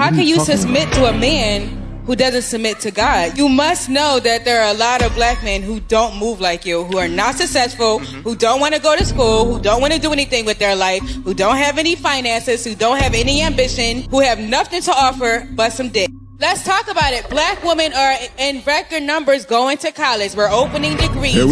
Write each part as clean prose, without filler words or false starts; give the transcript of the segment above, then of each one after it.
How can you submit to a man who doesn't submit to God? You must know that there are a lot of black men who don't move like you, who are not successful, who don't want to go to school, who don't want to do anything with their life, who don't have any finances, who don't have any ambition, who have nothing to offer but some dick. Let's talk about it. Black women are in record numbers going to college. We're opening degrees.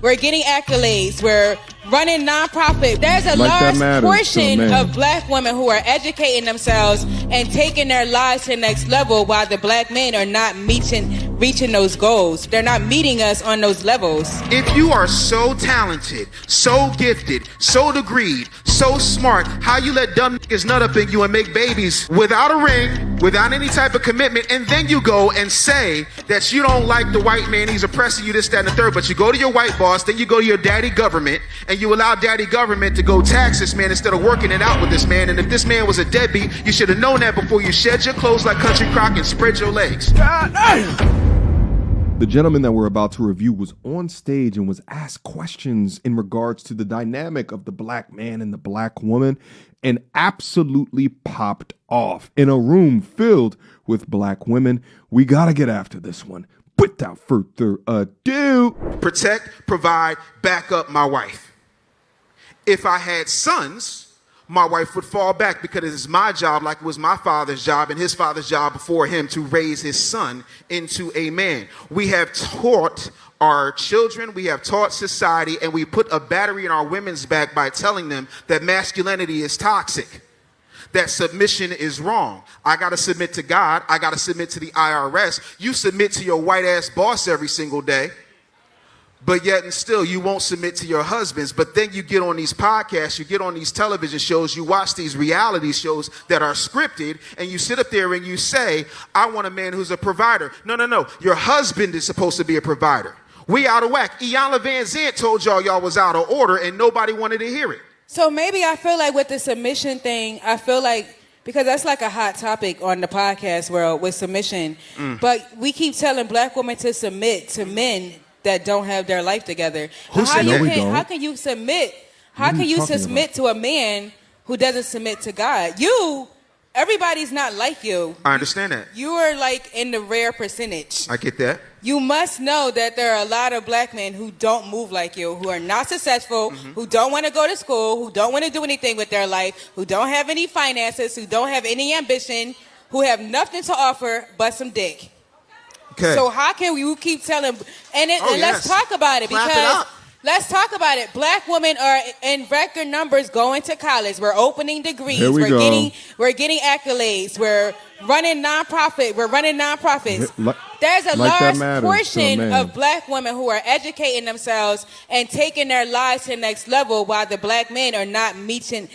We're getting accolades. We're running nonprofit. There's a large portion of black women who are educating themselves and taking their lives to the next level, while the black men are not reaching those goals. They're not meeting us on those levels. If you are so talented, so gifted, so degreed, so smart, how you let dumb niggas nut up in you and make babies without a ring, without any type of commitment, and then you go and say that you don't like the white man, he's oppressing you, this, that, and the third, but you go to your white boss, then you go to your daddy government, and you allow daddy government to go tax this man instead of working it out with this man. And if this man was a deadbeat, you should have known that before you shed your clothes like Country Crock and spread your legs. The gentleman that we're about to review was on stage and was asked questions in regards to the dynamic of the black man and the black woman, and absolutely popped off. In a room filled with black women, we gotta get after this one. Without further ado, protect, provide, back up my wife. If I had sons, my wife would fall back, because it's my job, like it was my father's job and his father's job before him, to raise his son into a man. We have taught our children, we have taught society, and we put a battery in our women's back by telling them that masculinity is toxic, that submission is wrong. I got to submit to God. I got to submit to the IRS. You submit to your white ass boss every single day, but yet and still you won't submit to your husbands. But then you get on these podcasts, you get on these television shows, you watch these reality shows that are scripted, and you sit up there and you say, I want a man who's a provider. No. Your husband is supposed to be a provider. We out of whack. Iyanla Van Zandt told y'all was out of order, and nobody wanted to hear it. So maybe I feel like with the submission thing, I feel like, because that's like a hot topic on the podcast world with submission, but we keep telling black women to submit to men that don't have their life together. How can you submit? How can you submit to a man who doesn't submit to God? Everybody's not like you. I understand that. You are like in the rare percentage. I get that. You must know that there are a lot of black men who don't move like you, who are not successful, who don't want to go to school, who don't want to do anything with their life, who don't have any finances, who don't have any ambition, who have nothing to offer but some dick. Okay. So how can you keep telling? And let's talk about it, because let's talk about it. Black women are in record numbers going to college. We're opening degrees. We're getting accolades. We're running nonprofit. We're running nonprofits. There's a large portion of black women who are educating themselves and taking their lives to the next level, while the black men are not reaching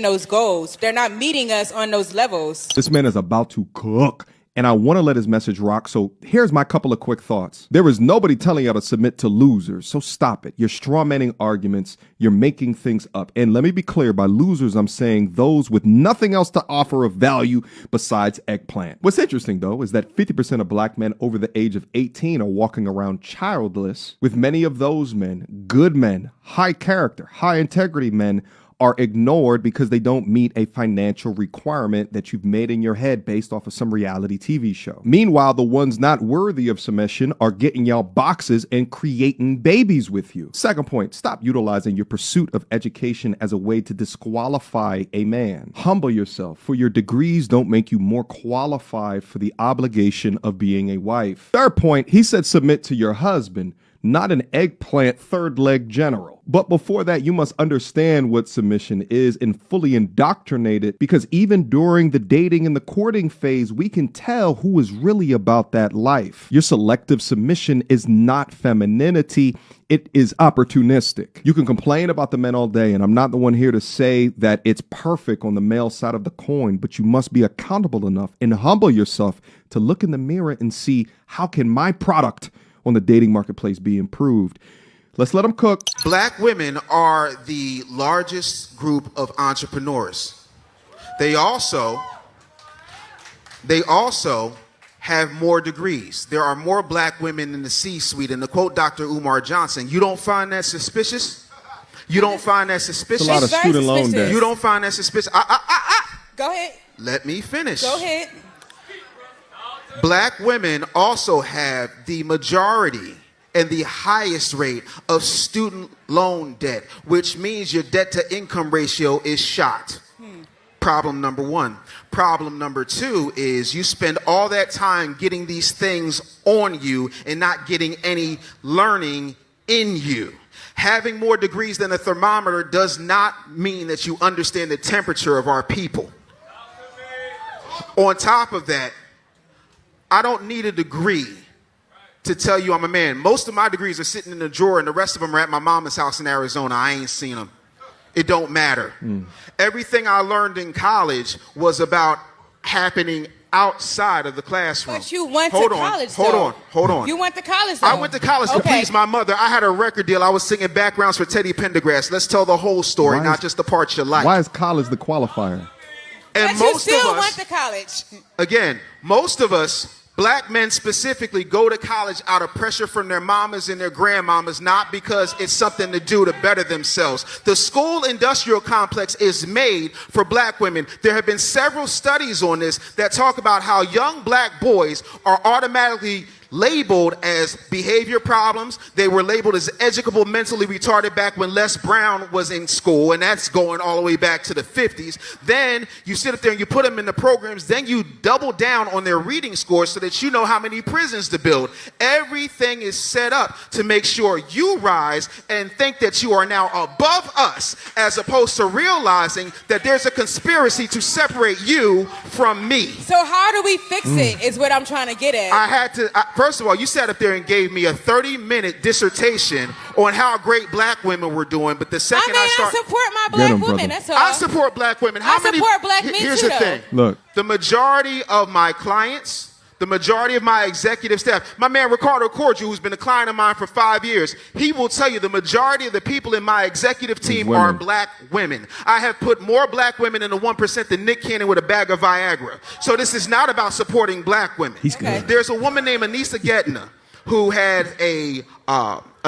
those goals. They're not meeting us on those levels. this man is about to cook, and I want to let his message rock. So here's my couple of quick thoughts. There is nobody telling y'all to submit to losers, so stop it. You're strawmanning arguments. You're making things up. And let me be clear, by losers, I'm saying those with nothing else to offer of value besides eggplant. What's interesting, though, is that 50% of black men over the age of 18 are walking around childless, with many of those men, good men, high character, high integrity men, are ignored because they don't meet a financial requirement that you've made in your head based off of some reality TV show. Meanwhile, the ones not worthy of submission are getting y'all boxes and creating babies with you. Second point, stop utilizing your pursuit of education as a way to disqualify a man. Humble yourself, for your degrees don't make you more qualified for the obligation of being a wife. Third point, he said submit to your husband, not an eggplant third leg general. But before that, you must understand what submission is and fully indoctrinate it, because even during the dating and the courting phase, we can tell who is really about that life. Your selective submission is not femininity. It is opportunistic. You can complain about the men all day, and I'm not the one here to say that it's perfect on the male side of the coin, but you must be accountable enough and humble yourself to look in the mirror and see, how can my product on the dating marketplace be improved? Let's let them cook. Black women are the largest group of entrepreneurs. They also have more degrees. There are more black women in the C-suite. And to quote Dr. Umar Johnson, you don't find that suspicious? You don't find that suspicious? It's a lot of student loan debt. You don't find that suspicious? Go ahead. Let me finish. Go ahead. Black women also have the majority and the highest rate of student loan debt, which means your debt to income ratio is shot. Problem number one. Problem number two is you spend all that time getting these things on you and not getting any learning in you. Having more degrees than a thermometer does not mean that you understand the temperature of our people. On top of that, I don't need a degree to tell you I'm a man. Most of my degrees are sitting in the drawer, and the rest of them are at my mama's house in Arizona. I ain't seen them. It don't matter. Everything I learned in college was about happening outside of the classroom. But you went to college, Hold on. You went to college, though. I went to college to please my mother. I had a record deal. I was singing backgrounds for Teddy Pendergrass. Let's tell the whole story, not just the parts you like. Why is college the qualifier? And but most you still of us, went to college. Again, most of us, black men specifically, go to college out of pressure from their mamas and their grandmamas, not because it's something to do to better themselves. The school industrial complex is made for black women. There have been several studies on this that talk about how young black boys are automatically labeled as behavior problems. They were labeled as educable mentally retarded back when Les Brown was in school, and that's going all the way back to the 50s. Then you sit up there and you put them in the programs, then you double down on their reading scores so that you know how many prisons to build. Everything is set up to make sure you rise and think that you are now above us, as opposed to realizing that there's a conspiracy to separate you from me. So how do we fix it is what I'm trying to get at. First of all, you sat up there and gave me a 30-minute dissertation on how great black women were doing, but the second I support my black women, that's all. I support black women. I support black men Here's too, the thing. Look. The majority of my clients, the majority of my executive staff, my man Ricardo Cordial, who's been a client of mine for 5 years, he will tell you the majority of the people in my executive team are black women. I have put more black women in the 1% than Nick Cannon with a bag of Viagra. So this is not about supporting black women. He's good. There's a woman named Anissa Getna who had a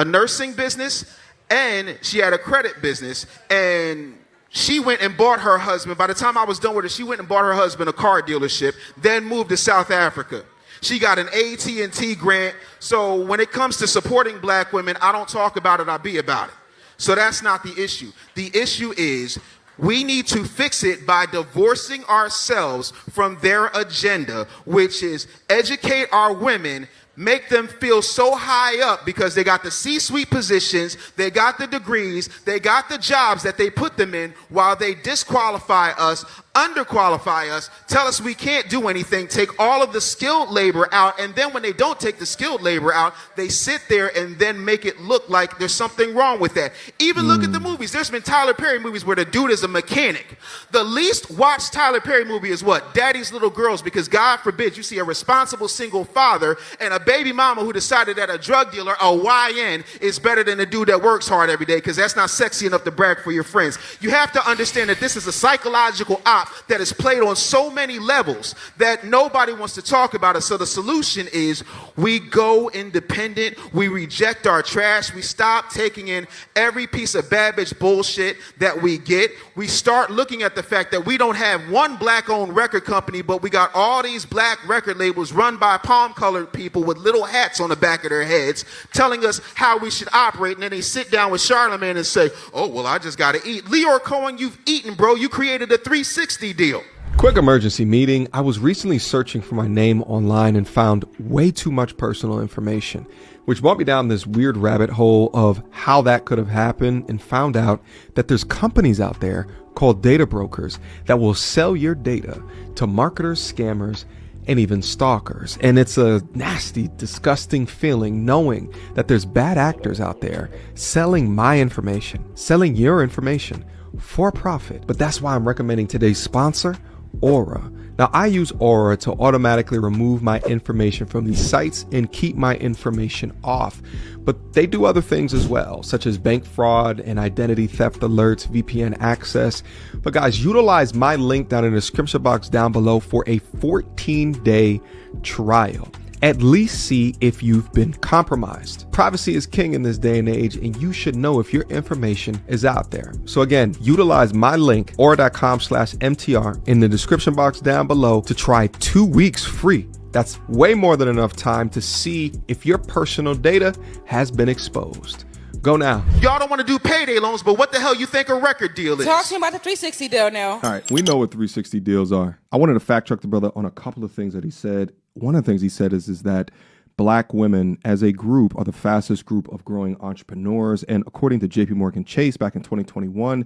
nursing business, and she had a credit business, and she went and bought her husband. By the time I was done with her, she went and bought her husband a car dealership, then moved to South Africa. She got an AT&T grant. So when it comes to supporting black women, I don't talk about it, I be about it. So that's not the issue. The issue is we need to fix it by divorcing ourselves from their agenda, which is educate our women, make them feel so high up because they got the C-suite positions, they got the degrees, they got the jobs that they put them in, while they disqualify us, underqualify us, tell us we can't do anything, take all of the skilled labor out, and then when they don't take the skilled labor out, they sit there and then make it look like there's something wrong with that. Even look at the movies. There's been Tyler Perry movies where the dude is a mechanic. The least watched Tyler Perry movie is what? Daddy's Little Girls, because God forbid you see a responsible single father and a baby mama who decided that a drug dealer, a YN, is better than a dude that works hard every day, because that's not sexy enough to brag for your friends. You have to understand that this is a psychological op that is played on so many levels that nobody wants to talk about it. So the solution is we go independent, we reject our trash, we stop taking in every piece of bad bitch bullshit that we get. We start looking at the fact that we don't have one black-owned record company, but we got all these black record labels run by palm-colored people with little hats on the back of their heads telling us how we should operate, and then they sit down with Charlemagne and say, oh, well, I just gotta eat. Leor Cohen, you've eaten, bro. You created a 360 deal. Quick emergency meeting. I was recently searching for my name online and found way too much personal information, which brought me down this weird rabbit hole of how that could have happened, and found out that there's companies out there called data brokers that will sell your data to marketers, scammers, and even stalkers. And it's a nasty, disgusting feeling knowing that there's bad actors out there selling my information, selling your information for profit. But that's why I'm recommending today's sponsor, Aura. Now, I use Aura to automatically remove my information from these sites and keep my information off. But they do other things as well, such as bank fraud and identity theft alerts, VPN access. But guys, utilize my link down in the description box down below for a 14-day trial. at least see if you've been compromised. Privacy is king in this day and age, and you should know if your information is out there. So again, utilize my link, aura.com/MTR, in the description box down below to try 2 weeks free. That's way more than enough time to see if your personal data has been exposed. Go now. Y'all don't want to do payday loans, but what the hell you think a record deal is? Talk to me about the 360 deal now. All right, we know what 360 deals are. I wanted to fact check the brother on a couple of things that he said. One of the things he said is that Black women as a group are the fastest group of growing entrepreneurs. And according to JP Morgan Chase back in 2021,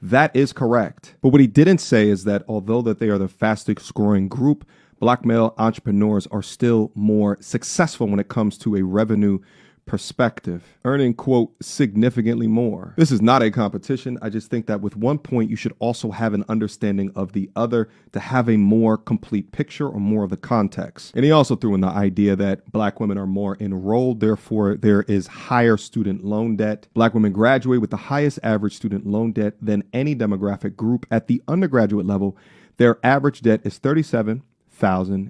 that is correct. But what he didn't say is that although that they are the fastest growing group, Black male entrepreneurs are still more successful when it comes to a revenue perspective, earning, quote, significantly more. This is not a competition. I just think that with one point, you should also have an understanding of the other to have a more complete picture or more of the context. And he also threw in the idea that Black women are more enrolled, therefore there is higher student loan debt. Black women graduate with the highest average student loan debt than any demographic group. At the undergraduate level, their average debt is $37,000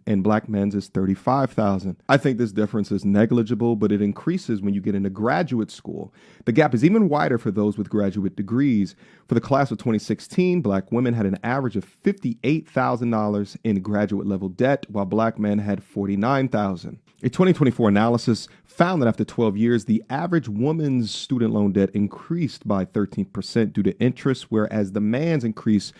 and Black men's is $35,000. I think this difference is negligible, but it increases when you get into graduate school. The gap is even wider for those with graduate degrees. For the class of 2016, Black women had an average of $58,000 in graduate level debt, while Black men had $49,000. A 2024 analysis found that after 12 years, the average woman's student loan debt increased by 13% due to interest, whereas the man's increased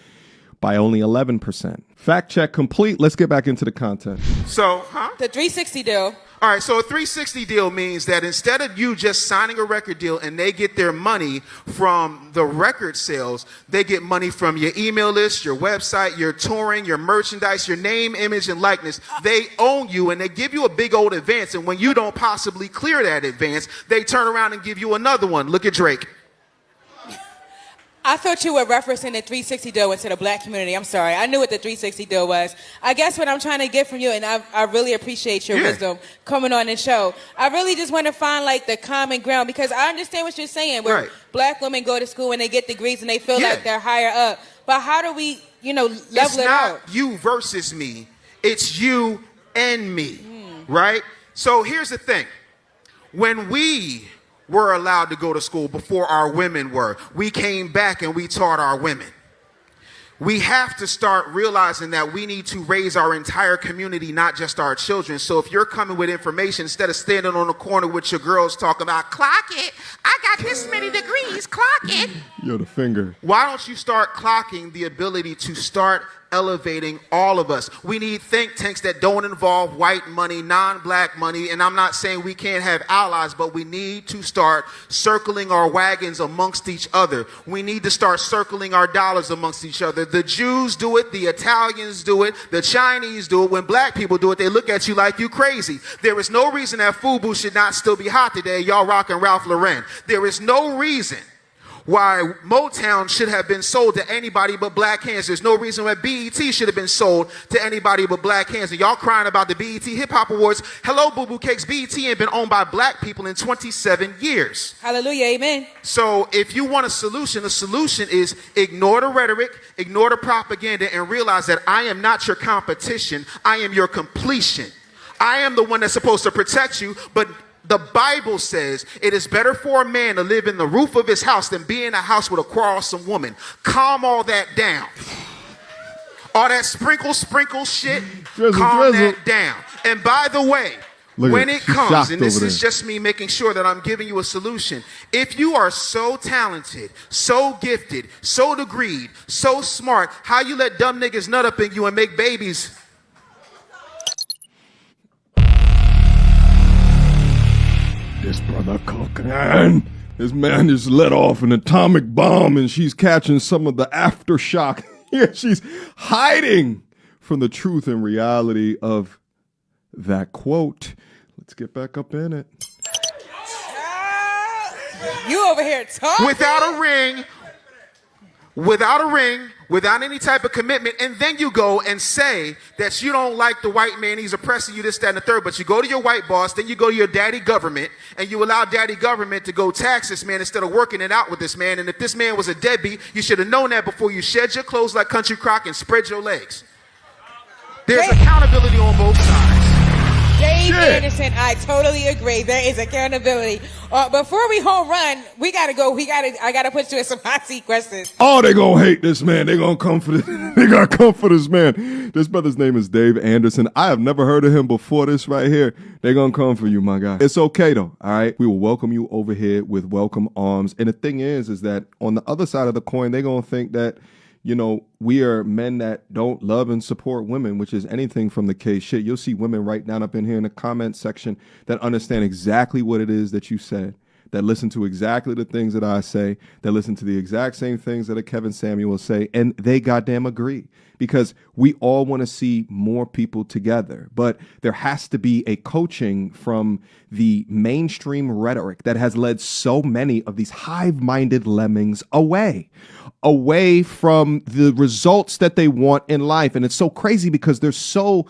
by only 11%. Fact check complete. Let's get back into the content. So, The 360 deal. All right, so a 360 deal means that instead of you just signing a record deal and they get their money from the record sales, they get money from your email list, your website, your touring, your merchandise, your name, image, and likeness. They own you and they give you a big old advance. And when you don't possibly clear that advance, they turn around and give you another one. Look at Drake. I thought you were referencing the 360 deal into the Black community. I'm sorry. I knew what the 360 deal was. I guess what I'm trying to get from you, and I really appreciate your wisdom coming on the show. I really just want to find like the common ground because I understand what you're saying. Where Black women go to school and they get degrees and they feel like they're higher up. But how do we, level it out? It's not you versus me. It's you and me, right? So here's the thing. When we were allowed to go to school before our women were, we came back and we taught our women. We have to start realizing that we need to raise our entire community, not just our children. So if you're coming with information, instead of standing on the corner with your girls talking about, clock it, I got this many degrees, clock it. Yo, the finger. Why don't you start clocking the ability to start elevating all of us? We need think tanks that don't involve white money, non-Black money, and I'm not saying we can't have allies, but we need to start circling our wagons amongst each other. We need to start circling our dollars amongst each other. The Jews do it, the Italians do it, the Chinese do it. When Black people do it, they look at you like you crazy. There is no reason that FUBU should not still be hot today. Y'all rocking Ralph Lauren. There is no reason why Motown should have been sold to anybody but Black hands. There's no reason why BET should have been sold to anybody but Black hands. And y'all crying about the BET Hip Hop Awards. Hello, Boo Boo Cakes. BET ain't been owned by Black people in 27 years. Hallelujah, amen. So if you want a solution, the solution is ignore the rhetoric, ignore the propaganda, and realize that I am not your competition. I am your completion. I am the one that's supposed to protect you, but the Bible says it is better for a man to live in the roof of his house than be in a house with a quarrelsome woman. Calm all that down. All that sprinkle shit, calm that down. And by the way, when it comes, and this is just me making sure that I'm giving you a solution, if you are so talented, so gifted, so degreed, so smart, how you let dumb niggas nut up in you and make babies? This brother cooking. This man just let off an atomic bomb and she's catching some of the aftershock. Yeah, she's hiding from the truth and reality of that quote. Let's get back up in it. You over here talking? Without a ring, without any type of commitment, and then you go and say that you don't like the white man, he's oppressing you, this, that, and the third, but you go to your white boss, then you go to your daddy government, and you allow daddy government to go tax this man instead of working it out with this man. And if this man was a deadbeat, you should have known that before you shed your clothes like Country Crock and spread your legs. There's accountability on both sides. Dave Anderson, I totally agree. There is accountability. Before we home run, we gotta go. I gotta put you in some hot seat questions. Oh, they gonna hate this man. They gonna come for this. They gotta come for this man. This brother's name is Dave Anderson. I have never heard of him before this right here. They gonna come for you, my guy. It's okay though. All right. We will welcome you over here with welcome arms. And the thing is that on the other side of the coin, they gonna think that, you know, we are men that don't love and support women, which is anything from the case. Shit, you'll see women right down up in here in the comment section that understand exactly what it is that you said, that listen to exactly the things that I say, that listen to the exact same things that a Kevin Samuel say, and they goddamn agree. Because we all want to see more people together. But there has to be a coaching from the mainstream rhetoric that has led so many of these hive-minded lemmings away from the results that they want in life. And it's so crazy because they're so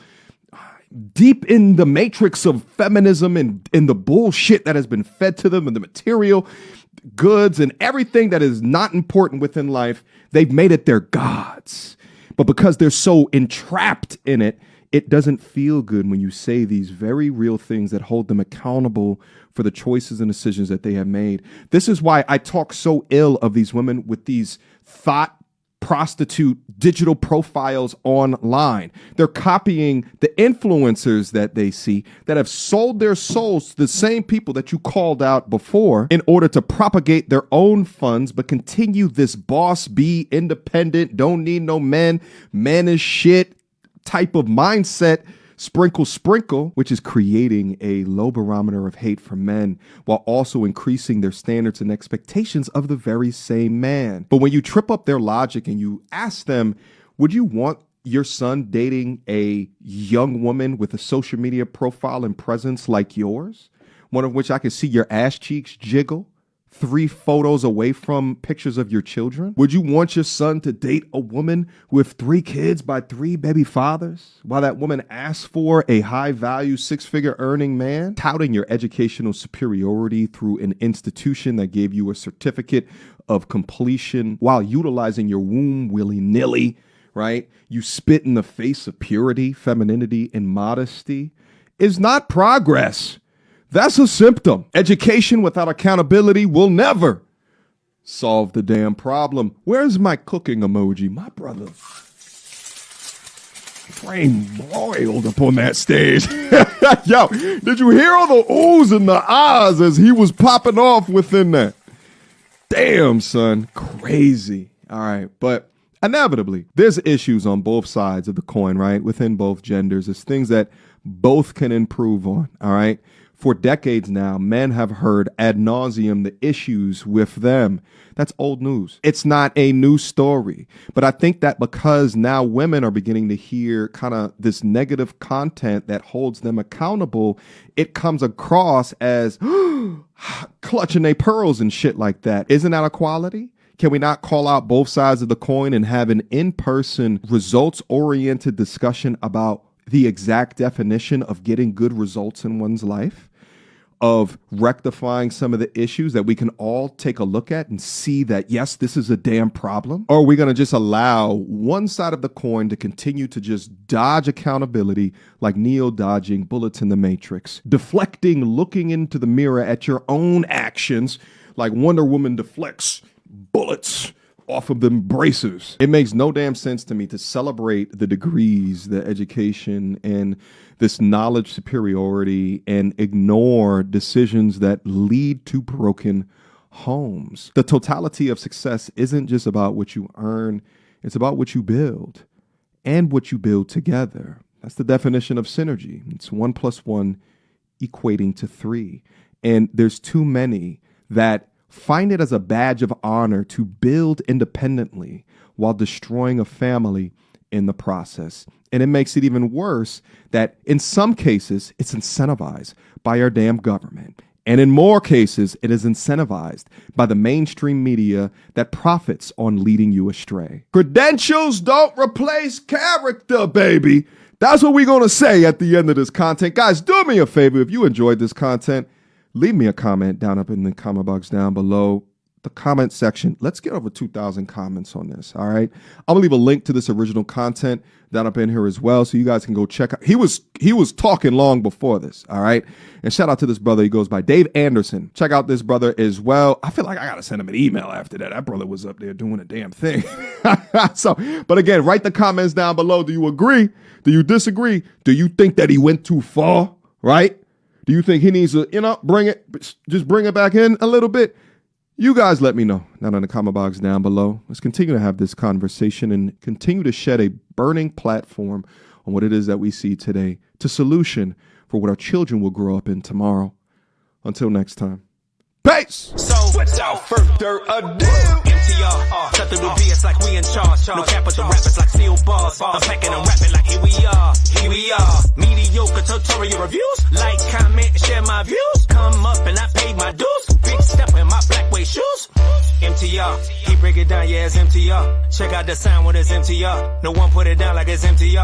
deep in the matrix of feminism and in the bullshit that has been fed to them and the material goods and everything that is not important within life. They've made it their gods. But because they're so entrapped in it, it doesn't feel good when you say these very real things that hold them accountable for the choices and decisions that they have made. This is why I talk so ill of these women with these thought prostitute digital profiles online. They're copying the influencers that they see that have sold their souls to the same people that you called out before in order to propagate their own funds, but continue this boss bee, independent, don't need no men, man is shit type of mindset. Sprinkle, which is creating a low barometer of hate for men while also increasing their standards and expectations of the very same man. But when you trip up their logic and you ask them, would you want your son dating a young woman with a social media profile and presence like yours? One of which I could see your ass cheeks jiggle 3 photos away from pictures of your children? Would you want your son to date a woman with 3 kids by 3 baby fathers while that woman asks for a high value 6-figure earning man, touting your educational superiority through an institution that gave you a certificate of completion while utilizing your womb willy-nilly, right? You spit in the face of purity, femininity, and modesty is not progress. That's a symptom. Education without accountability will never solve the damn problem. Where's my cooking emoji? My brother flame broiled up on that stage. Yo, did you hear all the oohs and the ahs as he was popping off within that? Damn, son. Crazy. All right. But inevitably, there's issues on both sides of the coin, right? Within both genders. There's things that both can improve on. All right. For decades now, men have heard ad nauseum the issues with them. That's old news. It's not a new story. But I think that because now women are beginning to hear kind of this negative content that holds them accountable, it comes across as clutching their pearls and shit like that. Isn't that equality? Can we not call out both sides of the coin and have an in-person, results-oriented discussion about the exact definition of getting good results in one's life, of rectifying some of the issues that we can all take a look at and see that, yes, this is a damn problem? Or are we going to just allow one side of the coin to continue to just dodge accountability like Neo dodging bullets in the Matrix, deflecting, looking into the mirror at your own actions like Wonder Woman deflects bullets off of them bracers? It makes no damn sense to me to celebrate the degrees, the education, and this knowledge superiority and ignore decisions that lead to broken homes. The totality of success isn't just about what you earn, it's about what you build and what you build together. That's the definition of synergy. It's 1 + 1 equating to 3. And there's too many that find it as a badge of honor to build independently while destroying a family in the process. And it makes it even worse that in some cases, it's incentivized by our damn government. And in more cases, it is incentivized by the mainstream media that profits on leading you astray. Credentials don't replace character, baby. That's what we're going to say at the end of this content. Guys, do me a favor. If you enjoyed this content, leave me a comment down up in the comment box down below. the comment section. Let's get over 2,000 comments on this, all right? I'm going to leave a link to this original content down up in here as well, so you guys can go check out. He was talking long before this, all right? And shout out to this brother. He goes by Dave Anderson. Check out this brother as well. I feel like I got to send him an email after that. That brother was up there doing a damn thing. But again, write the comments down below. Do you agree? Do you disagree? Do you think that he went too far, right? Do you think he needs to, just bring it back in a little bit? You guys let me know down in the comment box down below. Let's continue to have this conversation and continue to shed a burning platform on what it is that we see today to solution for what our children will grow up in tomorrow. Until next time. Peace! So, without further ado, MTR, cut through the BS like we in charge. No cap with the rappers like seal bars. I'm packing and rapping like here we are. Mediocre tutorial reviews. Like, comment, share my views. Come up and I paid my dues. Big step in my black way shoes. MTR, he break it down, yeah, it's MTR. Check out the sound with his MTR. No one put it down like it's MTR.